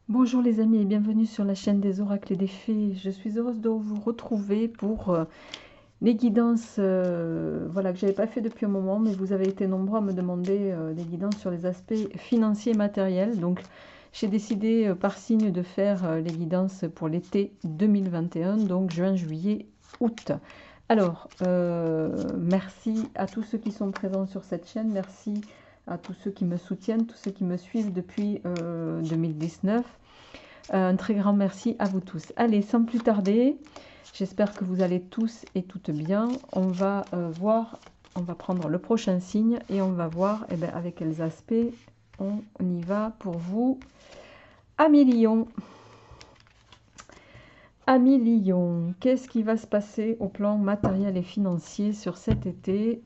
Bonjour les amis et bienvenue sur la chaîne des oracles et des fées. Je suis heureuse de vous retrouver pour les guidances voilà, que je n'avais pas fait depuis un moment, mais vous avez été nombreux à me demander des guidances sur les aspects financiers et matériels. Donc j'ai décidé par signe de faire les guidances pour l'été 2021, donc juin, juillet, août. Alors, merci à tous ceux qui sont présents sur cette chaîne, merci à tous ceux qui me soutiennent, tous ceux qui me suivent depuis 2019. Un très grand merci à vous tous. Allez, sans plus tarder, j'espère que vous allez tous et toutes bien. On va voir, on va prendre le prochain signe et on va voir avec quels aspects on y va pour vous. Amis Lion. Amis Lion, qu'est-ce qui va se passer au plan matériel et financier sur cet été?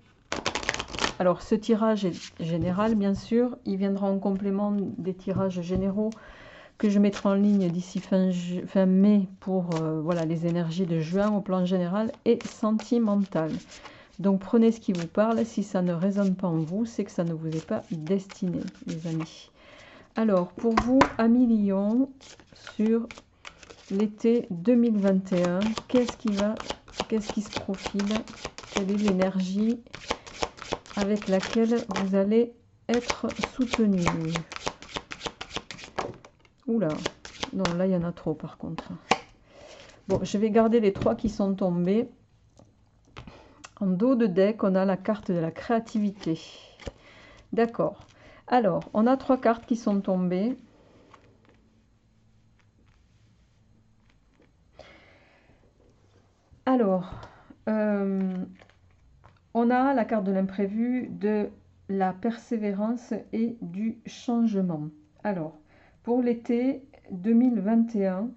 Alors, ce tirage est général, bien sûr. Il viendra en complément des tirages généraux que je mettrai en ligne d'ici fin mai pour voilà, les énergies de juin au plan général et sentimental. Donc, prenez ce qui vous parle. Si ça ne résonne pas en vous, c'est que ça ne vous est pas destiné, les amis. Alors, pour vous, amis Lion, sur l'été 2021, qu'est-ce qui se profile? Quelle est l'énergie avec laquelle vous allez être soutenu? Oula, non, là il y en a trop par contre. Bon, je vais garder les trois qui sont tombés. En dos de deck, on a la carte de la créativité. D'accord. Alors, on a trois cartes qui sont tombées. Alors, on a la carte de l'imprévu, de la persévérance et du changement. Alors, pour l'été 2021,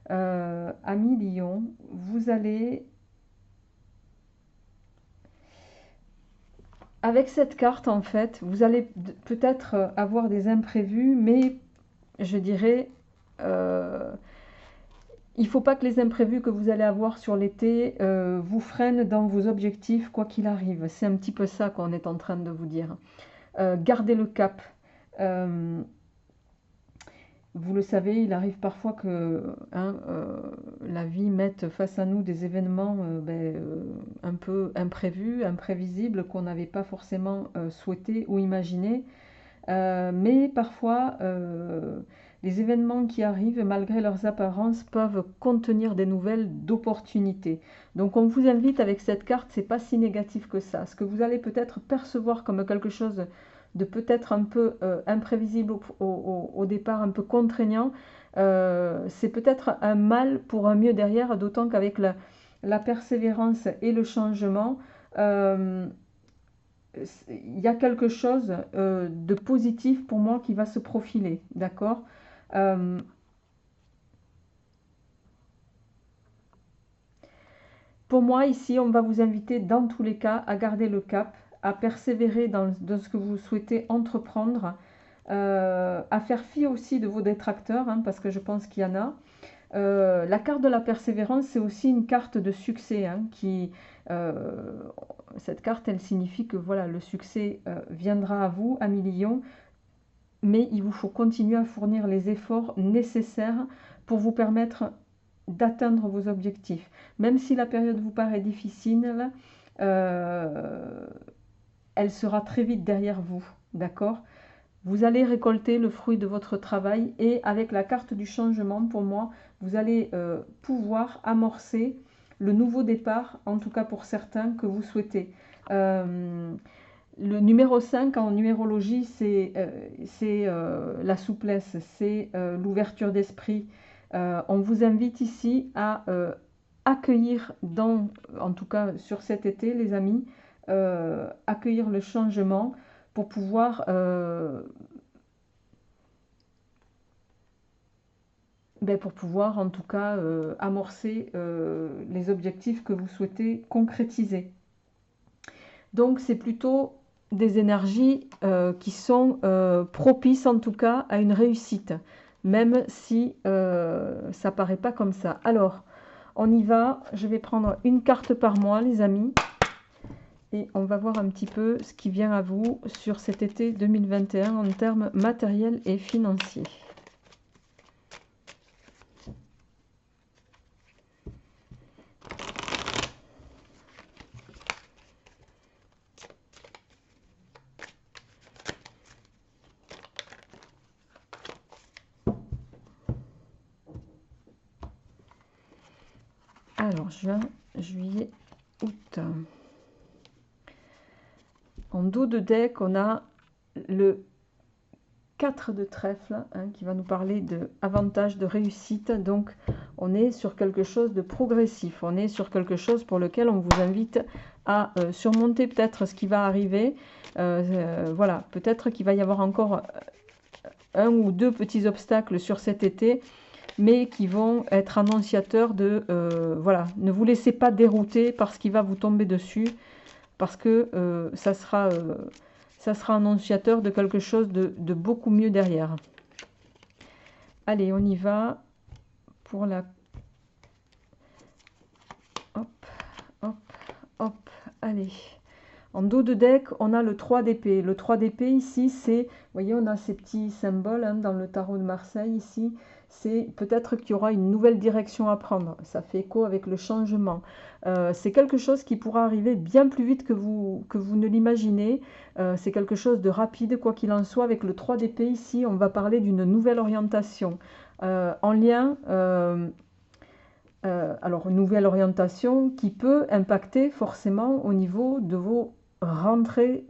amis Lion, vous allez, avec cette carte en fait, vous allez peut-être avoir des imprévus, mais je dirais, il ne faut pas que les imprévus que vous allez avoir sur l'été vous freinent dans vos objectifs, quoi qu'il arrive. C'est un petit peu ça qu'on est en train de vous dire. Gardez le cap. Vous le savez, il arrive parfois que la vie mette face à nous des événements un peu imprévus, imprévisibles, qu'on n'avait pas forcément souhaité ou imaginé. Mais parfois, les événements qui arrivent, malgré leurs apparences, peuvent contenir des nouvelles d'opportunités. Donc on vous invite avec cette carte, c'est pas si négatif que ça. Ce que vous allez peut-être percevoir comme quelque chose de peut-être un peu imprévisible au départ, un peu contraignant, c'est peut-être un mal pour un mieux derrière, d'autant qu'avec la persévérance et le changement, il y a quelque chose de positif pour moi qui va se profiler, d'accord? Pour moi, ici, on va vous inviter dans tous les cas à garder le cap, à persévérer dans ce que vous souhaitez entreprendre, à faire fi aussi de vos détracteurs, hein, parce que je pense qu'il y en a. La carte de la persévérance, c'est aussi une carte de succès, hein, cette carte, elle signifie que voilà, le succès viendra à vous, amis Lion, mais il vous faut continuer à fournir les efforts nécessaires pour vous permettre d'atteindre vos objectifs. Même si la période vous paraît difficile, elle sera très vite derrière vous, d'accord? Vous allez récolter le fruit de votre travail et avec la carte du changement, pour moi, vous allez pouvoir amorcer le nouveau départ, en tout cas pour certains, que vous souhaitez. Le numéro 5 en numérologie, c'est la souplesse, c'est l'ouverture d'esprit. On vous invite ici à accueillir, en tout cas sur cet été, les amis, accueillir le changement pour pouvoir en tout cas amorcer les objectifs que vous souhaitez concrétiser. Donc c'est plutôt des énergies qui sont propices en tout cas à une réussite, même si ça paraît pas comme ça. Alors, on y va, je vais prendre une carte par mois les amis, et on va voir un petit peu ce qui vient à vous sur cet été 2021 en termes matériels et financiers. Alors, juin, juillet, août. En dos de deck, on a le 4 de trèfle, hein, qui va nous parler d'avantages, de réussite. Donc, on est sur quelque chose de progressif. On est sur quelque chose pour lequel on vous invite à surmonter peut-être ce qui va arriver. Voilà, peut-être qu'il va y avoir encore un ou deux petits obstacles sur cet été, mais qui vont être annonciateurs de... voilà, ne vous laissez pas dérouter par ce qui va vous tomber dessus, parce que ça sera annonciateur de quelque chose de beaucoup mieux derrière. Allez, on y va pour la... Hop, hop, hop, allez. En dos de deck, on a le 3 d'épée. Le 3 d'épée, ici, c'est... Vous voyez, on a ces petits symboles, hein, dans le tarot de Marseille, ici. C'est peut-être qu'il y aura une nouvelle direction à prendre. Ça fait écho avec le changement. C'est quelque chose qui pourra arriver bien plus vite que vous ne l'imaginez. C'est quelque chose de rapide, quoi qu'il en soit. Avec le 3 d'épée, ici, on va parler d'une nouvelle orientation. En lien... alors, une nouvelle orientation qui peut impacter forcément au niveau de vos rentrées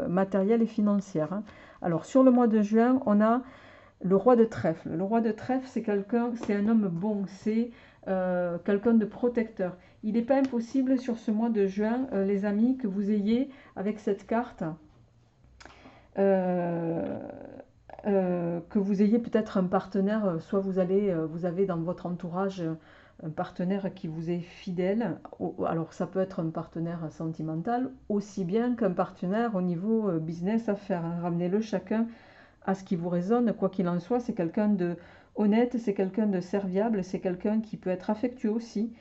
matérielles et financières, hein. Alors, sur le mois de juin, on a le roi de trèfle. Le roi de trèfle, c'est un homme bon, c'est quelqu'un de protecteur. Il n'est pas impossible sur ce mois de juin, les amis, que vous ayez avec cette carte, que vous ayez peut-être un partenaire, soit vous avez dans votre entourage un partenaire qui vous est fidèle. Alors ça peut être un partenaire sentimental, aussi bien qu'un partenaire au niveau business, affaires, hein. Ramenez-le chacun à ce qui vous résonne, quoi qu'il en soit. C'est quelqu'un de honnête, c'est quelqu'un de serviable, c'est quelqu'un qui peut être affectueux aussi.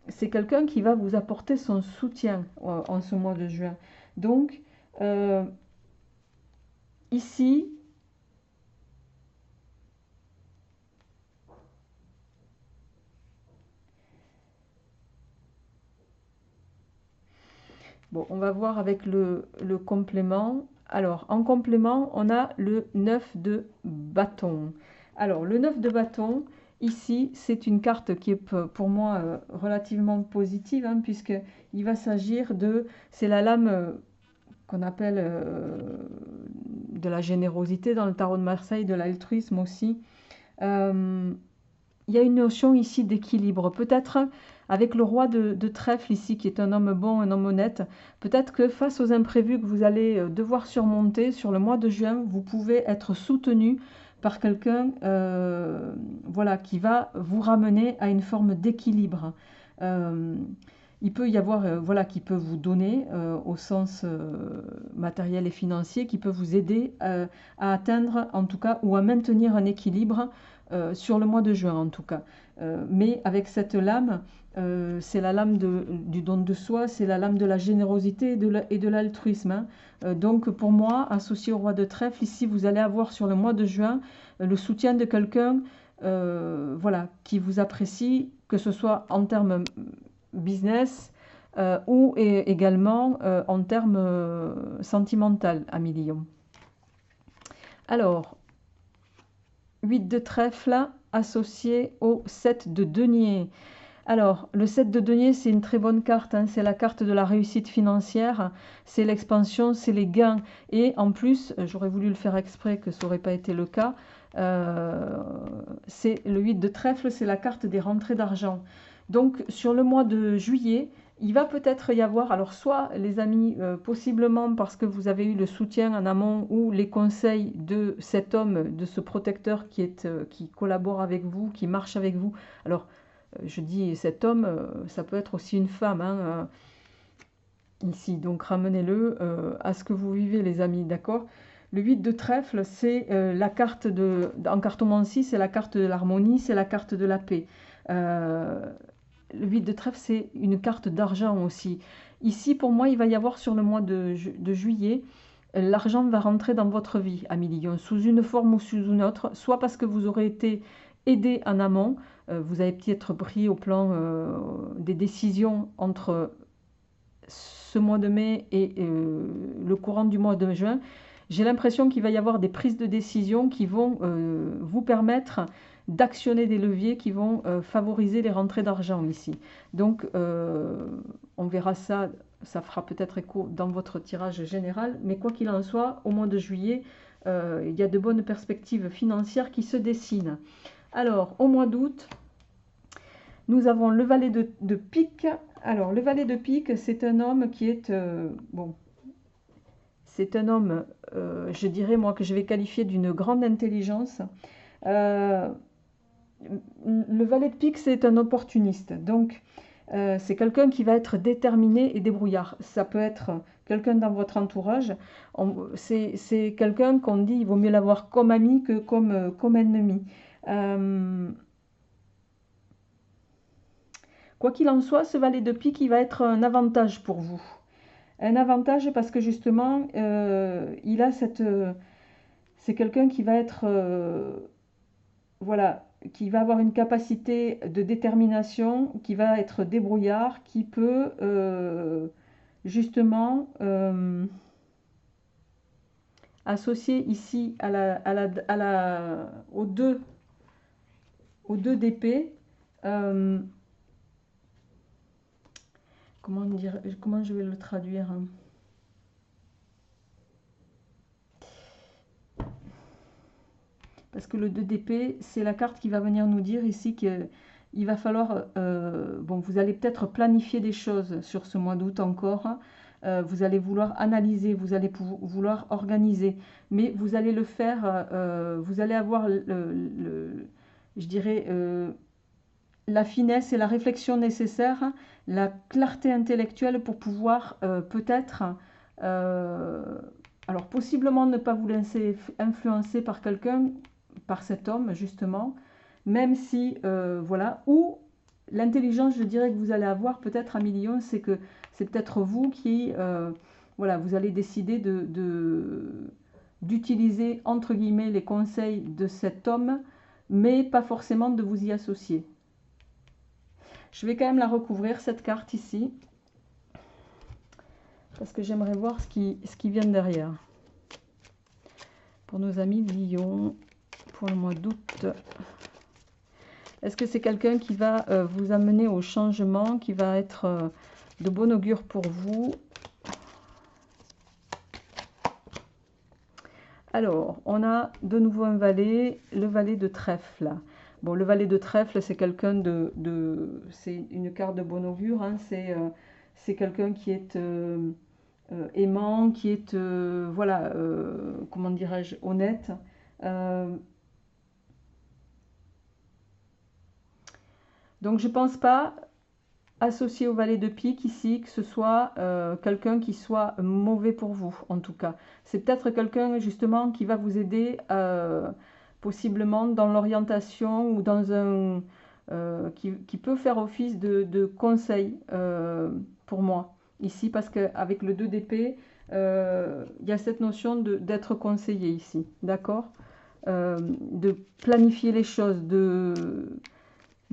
C'est quelqu'un qui va vous apporter son soutien en ce mois de juin. Donc, ici, bon, on va voir avec le complément. Alors, en complément, on a le 9 de bâton. Alors, le 9 de bâton, ici, c'est une carte qui est pour moi relativement positive, hein, puisqu'il va s'agir de... C'est la lame qu'on appelle de la générosité dans le tarot de Marseille, de l'altruisme aussi. Il y a une notion ici d'équilibre. Peut-être avec le roi de trèfle ici, qui est un homme bon, un homme honnête, peut-être que face aux imprévus que vous allez devoir surmonter sur le mois de juin, vous pouvez être soutenu par quelqu'un voilà, qui va vous ramener à une forme d'équilibre. Il peut y avoir, voilà, qui peut vous donner au sens matériel et financier, qui peut vous aider à atteindre, en tout cas, ou à maintenir un équilibre sur le mois de juin, en tout cas. Mais avec cette lame, c'est la lame du don de soi, c'est la lame de la générosité et de l'altruisme, hein. Donc, pour moi, associé au roi de trèfle, ici, vous allez avoir sur le mois de juin le soutien de quelqu'un voilà, qui vous apprécie, que ce soit en termes business ou également en termes sentimental, amis Lion. Alors, 8 de trèfle associé au 7 de denier. Alors, le 7 de denier, c'est une très bonne carte, hein. C'est la carte de la réussite financière, c'est l'expansion, c'est les gains. Et en plus, j'aurais voulu le faire exprès, que ça n'aurait pas été le cas, c'est le 8 de trèfle, c'est la carte des rentrées d'argent. Donc, sur le mois de juillet, il va peut-être y avoir, alors soit les amis, possiblement parce que vous avez eu le soutien en amont ou les conseils de cet homme, de ce protecteur qui collabore avec vous, qui marche avec vous. Alors, je dis cet homme, ça peut être aussi une femme, hein, ici. Donc, ramenez-le à ce que vous vivez, les amis, d'accord? Le 8 de trèfle, c'est la carte en cartomancie, c'est la carte de l'harmonie, c'est la carte de la paix. Le 8 de trèfle, c'est une carte d'argent aussi. Ici, pour moi, il va y avoir sur le mois de juillet, l'argent va rentrer dans votre vie, amis Lion, sous une forme ou sous une autre, soit parce que vous aurez été aidé en amont, vous avez peut-être pris au plan des décisions entre ce mois de mai et le courant du mois de juin. J'ai l'impression qu'il va y avoir des prises de décision qui vont vous permettre d'actionner des leviers qui vont favoriser les rentrées d'argent ici. Donc, on verra ça, ça fera peut-être écho dans votre tirage général, mais quoi qu'il en soit, au mois de juillet, il y a de bonnes perspectives financières qui se dessinent. Alors, au mois d'août, nous avons le valet de pique. Alors, le valet de pique, c'est un homme qui est... bon, c'est un homme, je dirais moi, que je vais qualifier d'une grande intelligence. Le valet de pique, c'est un opportuniste. Donc, c'est quelqu'un qui va être déterminé et débrouillard. Ça peut être quelqu'un dans votre entourage. C'est quelqu'un qu'on dit, il vaut mieux l'avoir comme ami que comme ennemi. Quoi qu'il en soit, ce valet de pique, il va être un avantage pour vous. Un avantage parce que justement, il a cette... c'est quelqu'un qui va être... voilà, qui va avoir une capacité de détermination, qui va être débrouillard, qui peut justement associer ici aux deux d'épée. Comment je vais le traduire? Parce que le 2 d'épée, c'est la carte qui va venir nous dire ici qu'il va falloir... bon, vous allez peut-être planifier des choses sur ce mois d'août encore. Vous allez vouloir analyser, vous allez vouloir organiser. Mais vous allez le faire, vous allez avoir, je dirais, la finesse et la réflexion nécessaire, la clarté intellectuelle pour pouvoir peut-être... alors possiblement ne pas vous laisser influencer par quelqu'un, par cet homme justement, même si, voilà, ou l'intelligence, je dirais, que vous allez avoir peut-être à millions, c'est que c'est peut-être vous qui, voilà, vous allez décider d'utiliser entre guillemets les conseils de cet homme, mais pas forcément de vous y associer. Je vais quand même la recouvrir, cette carte ici, parce que j'aimerais voir ce qui vient derrière. Pour nos amis Lion, pour le mois d'août. Est-ce que c'est quelqu'un qui va vous amener au changement, qui va être de bon augure pour vous? Alors, on a de nouveau un valet, le valet de trèfle. Bon, le valet de trèfle, c'est quelqu'un c'est une carte de bon augure, hein, c'est quelqu'un qui est aimant, qui est, voilà, comment dirais-je, honnête. Donc je ne pense pas, associé au valet de pique ici, que ce soit quelqu'un qui soit mauvais pour vous, en tout cas. C'est peut-être quelqu'un justement qui va vous aider possiblement dans l'orientation ou dans un... qui peut faire office de conseil pour moi, ici, parce qu'avec le 2 d'épée, il y a cette notion d'être conseillé ici, d'accord? De planifier les choses, de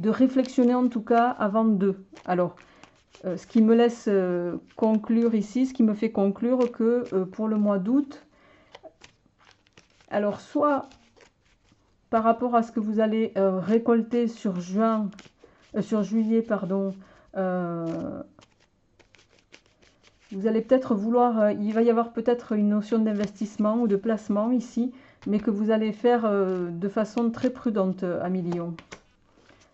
réflexionner en tout cas avant de. Alors, ce qui me laisse conclure ici, ce qui me fait conclure que pour le mois d'août, alors soit par rapport à ce que vous allez récolter sur juillet, pardon, vous allez peut-être vouloir, il va y avoir peut-être une notion d'investissement ou de placement ici, mais que vous allez faire de façon très prudente, Amis Lion.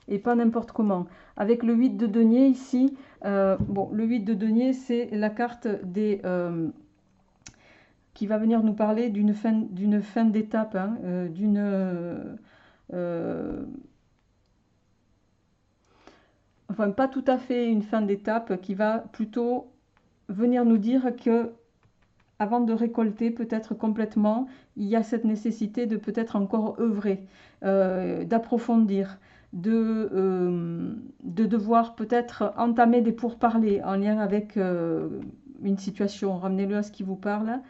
Et pas n'importe comment. Avec le 8 de denier ici, bon, le 8 de denier, c'est la carte des... qui va venir nous parler d'une fin d'étape, hein, enfin, pas tout à fait une fin d'étape, qui va plutôt venir nous dire que avant de récolter peut-être complètement, il y a cette nécessité de peut-être encore œuvrer, d'approfondir, de devoir peut-être entamer des pourparlers en lien avec une situation. Ramenez-le à ce qui vous parle.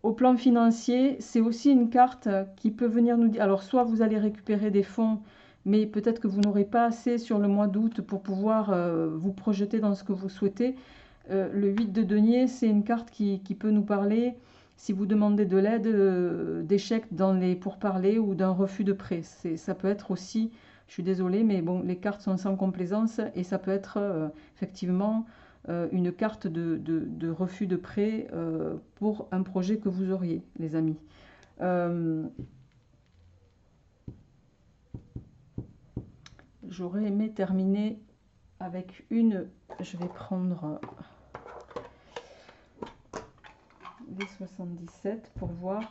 Au plan financier, c'est aussi une carte qui peut venir nous dire, alors soit vous allez récupérer des fonds, mais peut-être que vous n'aurez pas assez sur le mois d'août pour pouvoir vous projeter dans ce que vous souhaitez. Le 8 de denier, c'est une carte qui peut nous parler si vous demandez de l'aide, d'échec dans les pourparlers ou d'un refus de prêt. Ça peut être aussi, je suis désolée, mais bon, les cartes sont sans complaisance et ça peut être effectivement une carte de refus de prêt pour un projet que vous auriez, les amis. J'aurais aimé terminer avec une, je vais prendre les 77 pour voir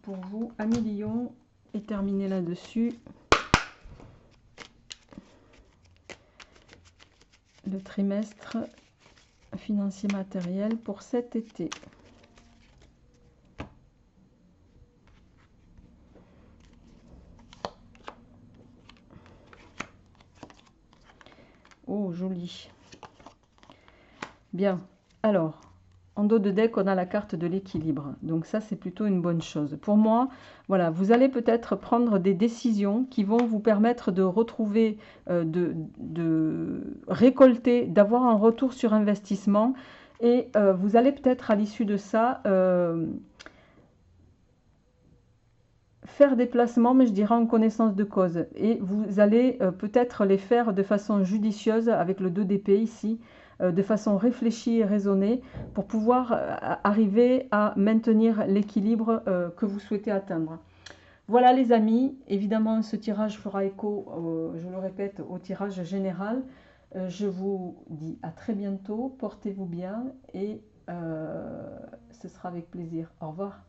pour vous 1 million et terminer là-dessus. Le trimestre financier matériel pour cet été. Oh, joli. Bien. Alors, en dos de deck, on a la carte de l'équilibre. Donc ça, c'est plutôt une bonne chose. Pour moi, voilà, vous allez peut-être prendre des décisions qui vont vous permettre de retrouver, de récolter, d'avoir un retour sur investissement. Et vous allez peut-être, à l'issue de ça, faire des placements, mais je dirais en connaissance de cause. Et vous allez peut-être les faire de façon judicieuse avec le 2 d'épée ici, de façon réfléchie et raisonnée pour pouvoir arriver à maintenir l'équilibre que vous souhaitez atteindre. Voilà les amis, évidemment ce tirage fera écho, je le répète, au tirage général. Je vous dis à très bientôt, portez-vous bien et ce sera avec plaisir. Au revoir.